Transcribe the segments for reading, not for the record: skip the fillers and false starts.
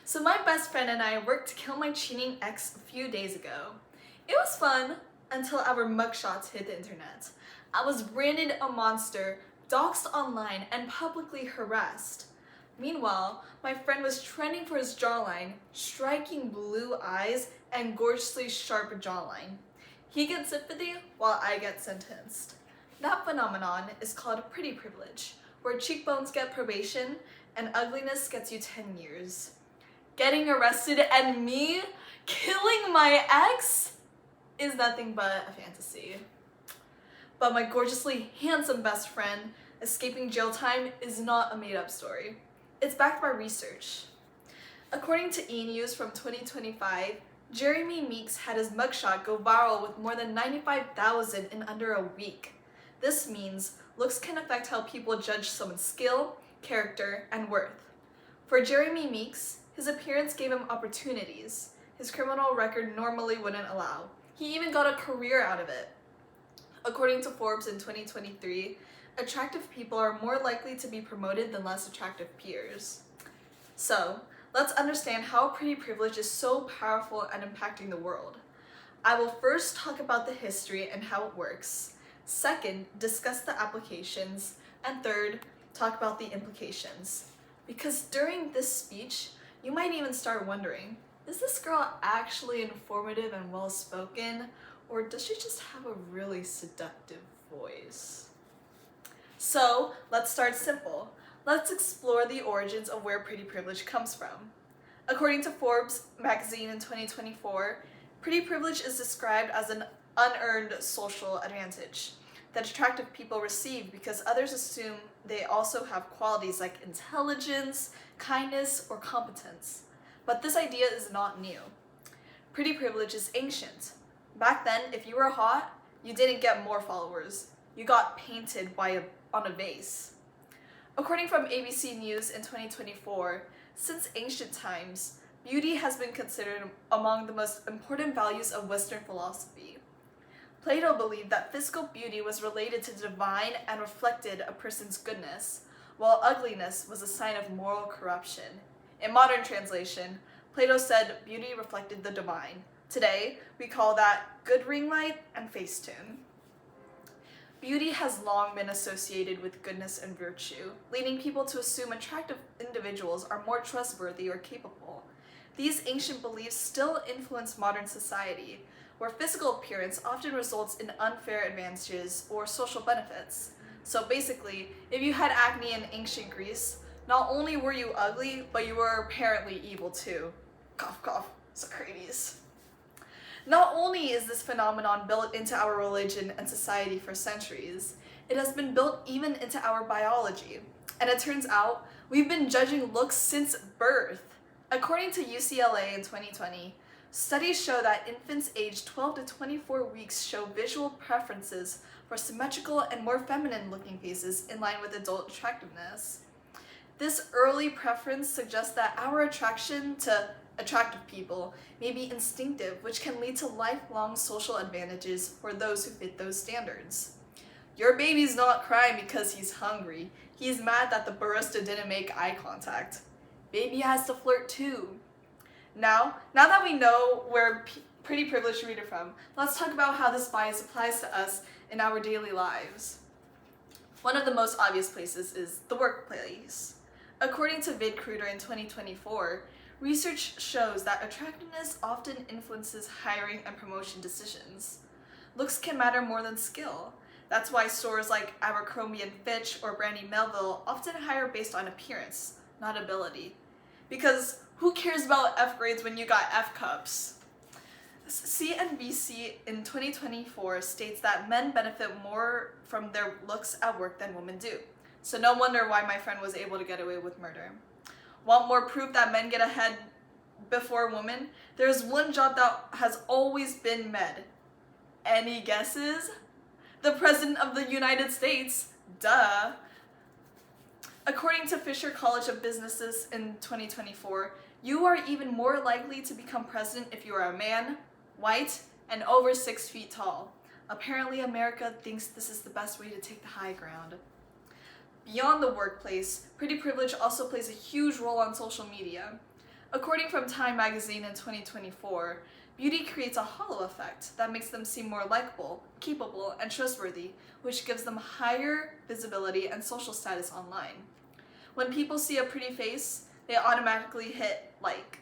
So my best friend and I worked to kill my cheating ex a few days ago. It was fun until our mugshots hit the internet. I was branded a monster, doxxed online, and publicly harassed. Meanwhile, my friend was trending for his jawline, striking blue eyes, and gorgeously sharp jawline. He gets sympathy while I get sentenced. That phenomenon is called pretty privilege, where cheekbones get probation and ugliness gets you 10 years. Getting arrested and me killing my ex is nothing but a fantasy. But my gorgeously handsome best friend escaping jail time is not a made-up story. It's backed by research. According to E! News from 2025, Jeremy Meeks had his mugshot go viral with more than 95,000 in under a week. This means looks can affect how people judge someone's skill, character, and worth. For Jeremy Meeks, his appearance gave him opportunities his criminal record normally wouldn't allow. He even got a career out of it. According to Forbes in 2023, attractive people are more likely to be promoted than less attractive peers. So, let's understand how pretty privilege is so powerful and impacting the world. I will first talk about the history and how it works. Second, discuss the applications. And third, talk about the implications. Because during this speech, you might even start wondering, is this girl actually informative and well-spoken, or does she just have a really seductive voice? So, let's start simple. Let's explore the origins of where pretty privilege comes from. According to Forbes magazine in 2024, pretty privilege is described as an unearned social advantage that attractive people receive because others assume they also have qualities like intelligence, kindness, or competence. But this idea is not new. Pretty privilege is ancient. Back then, if you were hot, you didn't get more followers. You got painted on a vase. According from ABC News in 2024, since ancient times, beauty has been considered among the most important values of Western philosophy. Plato believed that physical beauty was related to the divine and reflected a person's goodness, while ugliness was a sign of moral corruption. In modern translation, Plato said beauty reflected the divine. Today, we call that good ring light and Facetune. Beauty has long been associated with goodness and virtue, leading people to assume attractive individuals are more trustworthy or capable. These ancient beliefs still influence modern society, where physical appearance often results in unfair advantages or social benefits. So basically, if you had acne in ancient Greece, not only were you ugly, but you were apparently evil too. Cough, cough, Socrates. Not only is this phenomenon built into our religion and society for centuries, it has been built even into our biology. And it turns out, we've been judging looks since birth. According to UCLA in 2020, studies show that infants aged 12 to 24 weeks show visual preferences for symmetrical and more feminine-looking faces in line with adult attractiveness. This early preference suggests that our attraction to attractive people may be instinctive, which can lead to lifelong social advantages for those who fit those standards. Your baby's not crying because he's hungry. He's mad that the barista didn't make eye contact. Baby has to flirt too. Now that we know where pretty privilege rooted from, let's talk about how this bias applies to us in our daily lives. One of the most obvious places is the workplace. According to VidCruiter in 2024, research shows that attractiveness often influences hiring and promotion decisions. Looks can matter more than skill. That's why stores like Abercrombie & Fitch or Brandy Melville often hire based on appearance, not ability. Because who cares about F grades when you got F cups? CNBC in 2024 states that men benefit more from their looks at work than women do. So no wonder why my friend was able to get away with murder. Want more proof that men get ahead before women? There's one job that has always been med. Any guesses? The President of the United States. Duh. According to Fisher College of Businesses in 2024, you are even more likely to become president if you are a man, white, and over 6 feet tall. Apparently, America thinks this is the best way to take the high ground. Beyond the workplace, pretty privilege also plays a huge role on social media. According from Time magazine in 2024, beauty creates a halo effect that makes them seem more likable, capable, and trustworthy, which gives them higher visibility and social status online. When people see a pretty face, they automatically hit like.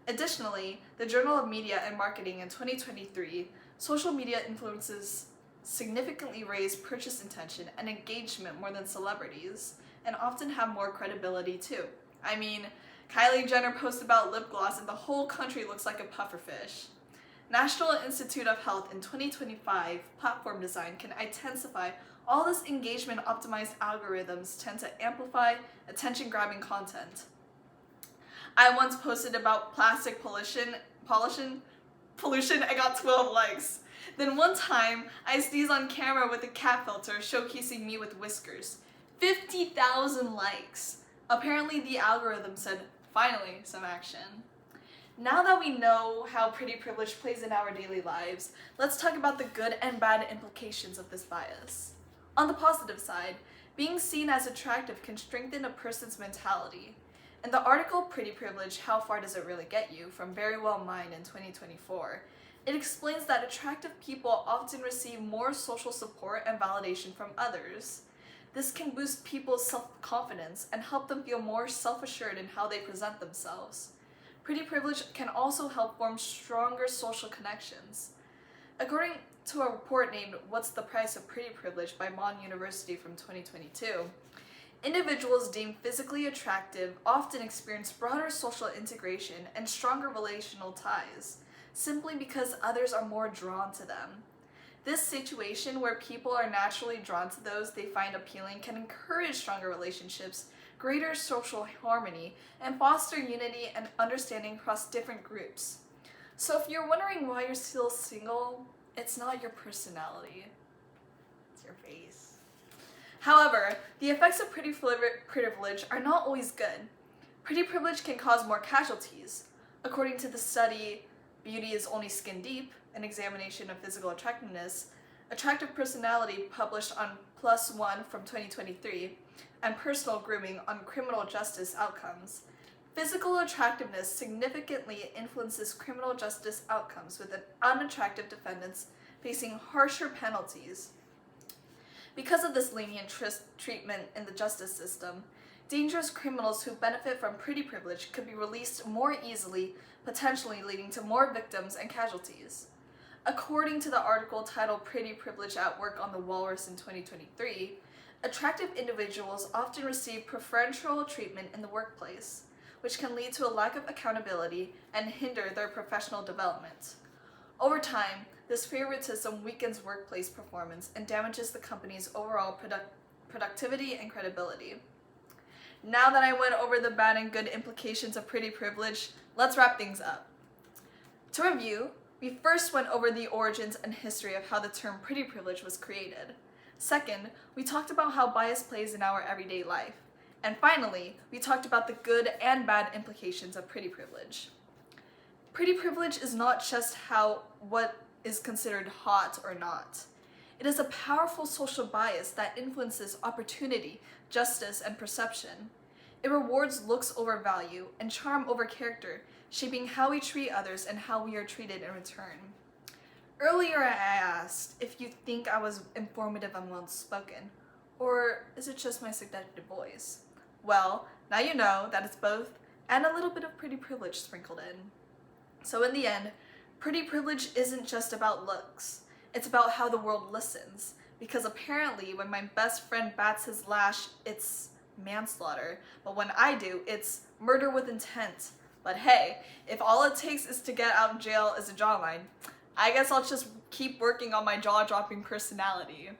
Additionally, the Journal of Media and Marketing in 2023, social media influencers significantly raise purchase intention and engagement more than celebrities, and often have more credibility too. I mean, Kylie Jenner posts about lip gloss and the whole country looks like a pufferfish. National Institute of Health in 2025 platform design can intensify all this engagement optimized algorithms tend to amplify attention-grabbing content. I once posted about plastic pollution, I got 12 likes. Then one time, I sneezed on camera with a cat filter showcasing me with whiskers. 50,000 likes. Apparently the algorithm said, finally, some action. Now that we know how pretty privilege plays in our daily lives, let's talk about the good and bad implications of this bias. On the positive side, being seen as attractive can strengthen a person's mentality. In the article Pretty Privilege, How Far Does It Really Get You? From Very Well Mind in 2024, it explains that attractive people often receive more social support and validation from others. This can boost people's self-confidence and help them feel more self-assured in how they present themselves. Pretty privilege can also help form stronger social connections. According to a report named What's the Price of Pretty Privilege by Mon University from 2022, individuals deemed physically attractive often experience broader social integration and stronger relational ties, simply because others are more drawn to them. This situation where people are naturally drawn to those they find appealing can encourage stronger relationships, greater social harmony, and foster unity and understanding across different groups. So if you're wondering why you're still single, it's not your personality, it's your face. However, the effects of pretty privilege are not always good. Pretty privilege can cause more casualties. According to the study Beauty is Only Skin Deep, an examination of physical attractiveness, attractive personality published on PLOS ONE from 2023, and personal grooming on criminal justice outcomes. Physical attractiveness significantly influences criminal justice outcomes, with unattractive defendants facing harsher penalties. Because of this lenient treatment in the justice system, dangerous criminals who benefit from pretty privilege could be released more easily, potentially leading to more victims and casualties. According to the article titled Pretty Privilege at Work on the Walrus in 2023, attractive individuals often receive preferential treatment in the workplace, which can lead to a lack of accountability and hinder their professional development. Over time, this favoritism weakens workplace performance and damages the company's overall productivity and credibility. Now that I went over the bad and good implications of pretty privilege, let's wrap things up. To review, we first went over the origins and history of how the term pretty privilege was created. Second, we talked about how bias plays in our everyday life. And finally, we talked about the good and bad implications of pretty privilege. Pretty privilege is not just what is considered hot or not. It is a powerful social bias that influences opportunity, justice, and perception. It rewards looks over value and charm over character, shaping how we treat others and how we are treated in return. Earlier I asked if you think I was informative and well-spoken, or is it just my seductive voice? Well, now you know that it's both and a little bit of pretty privilege sprinkled in. So in the end, pretty privilege isn't just about looks. It's about how the world listens, because apparently when my best friend bats his lash, it's manslaughter, but when I do, it's murder with intent. But hey, if all it takes is to get out of jail as a jawline, I guess I'll just keep working on my jaw-dropping personality.